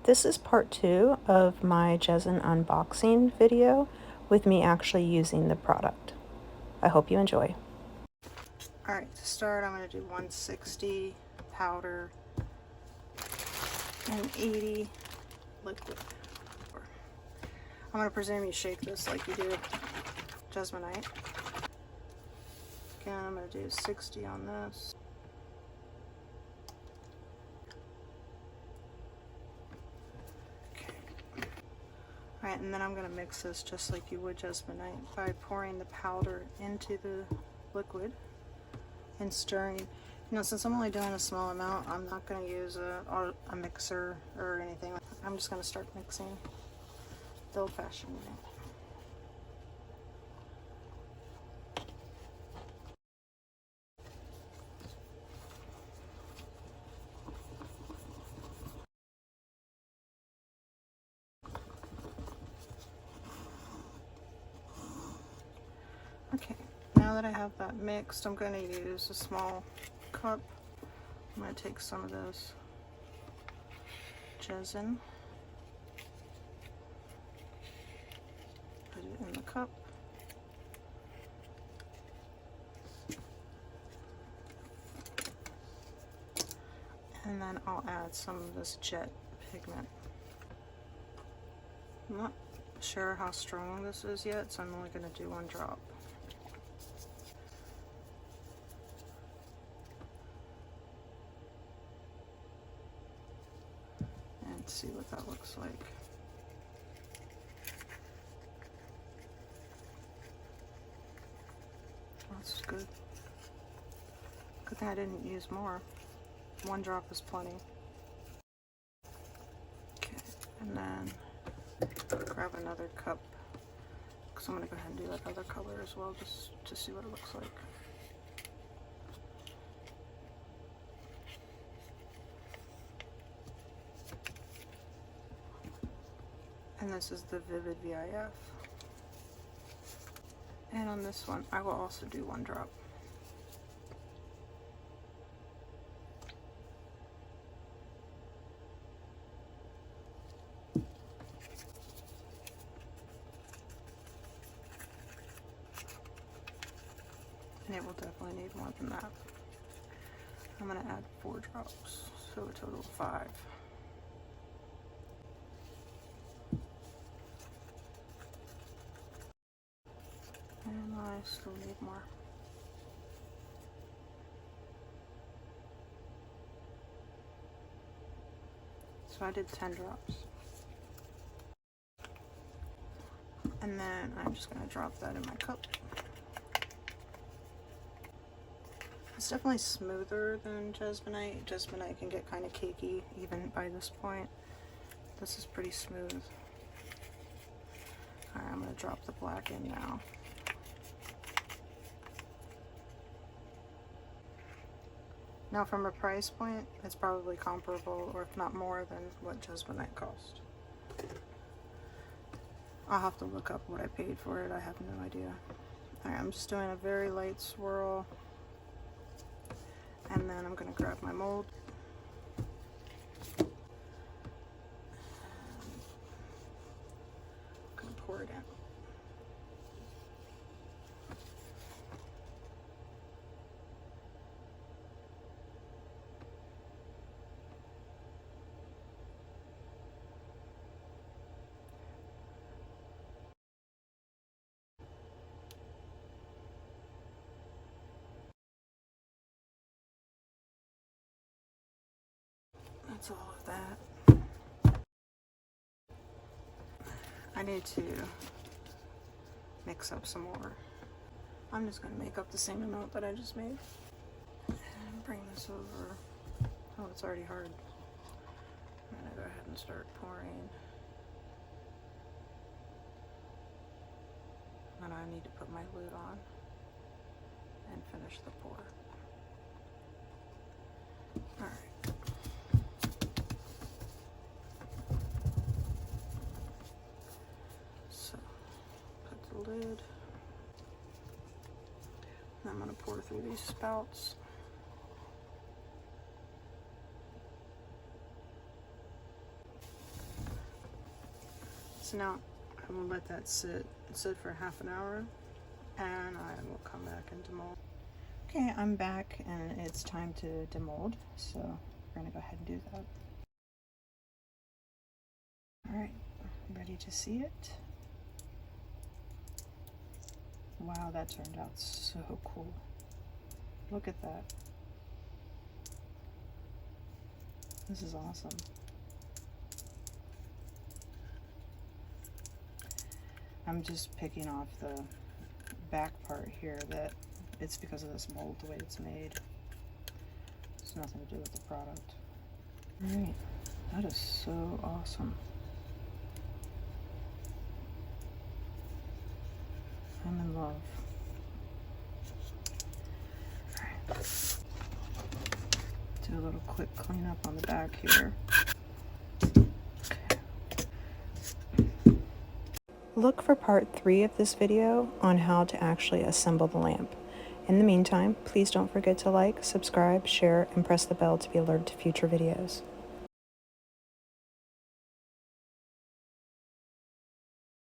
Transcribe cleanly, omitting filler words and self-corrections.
This is part 2 of my Jesin unboxing video with me actually using the product. I hope you enjoy. Alright, to start I'm going to do 160 powder and 80 liquid. I'm going to presume you shake this like you do Jesmonite. Again, I'm going to do 60 on this. Alright, and then I'm going to mix this just like you would Jesmonite by pouring the powder into the liquid and stirring. You know, since I'm only doing a small amount, I'm not going to use a mixer or anything. I'm just going to start mixing the old-fashioned way. Okay, now that I have that mixed, I'm going to use a small cup. I'm going to take some of this Jesin, put it in the cup, and then I'll add some of this jet pigment. I'm not sure how strong this is yet, so I'm only going to do 1 drop. And see what that looks like. That's good. Good thing I didn't use more. 1 drop is plenty. Okay, and then grab another cup, because I'm going to go ahead and do that other color as well, just to see what it looks like. And this is the Vivid VIF. And on this one, I will also do 1 drop. And it will definitely need more than that. I'm going to add 4 drops, so a total of 5. And I still need more. So I did 10 drops. And then I'm just going to drop that in my cup. It's definitely smoother than Jesmonite. Jesmonite can get kind of cakey even by this point. This is pretty smooth. Alright, I'm going to drop the black in now. Now from a price point, it's probably comparable, or if not more, than what Jesmonite cost. I'll have to look up what I paid for it, I have no idea. Alright, I'm just doing a very light swirl. And then I'm going to grab my mold. I'm going to pour it in. That's all of that. I need to mix up some more. I'm just going to make up the same amount that I just made. And bring this over. Oh, it's already hard. I'm going to go ahead and start pouring. And I need to put my lid on and finish the pour. Alright. Lid. I'm going to pour through these spouts. So now I will let that sit for half an hour, and I will come back and demold. Okay, I'm back and it's time to demold, so we're gonna go ahead and do that. All right, ready to see it? Wow, that turned out so cool. Look at that. This is awesome. I'm just picking off the back part here that it's because of this mold, the way it's made. It's nothing to do with the product. All right, that is so awesome. I'm in love. All right. Do a little quick cleanup on the back here. Look for part 3 of this video on how to actually assemble the lamp. In the meantime, please don't forget to like, subscribe, share, and press the bell to be alerted to future videos.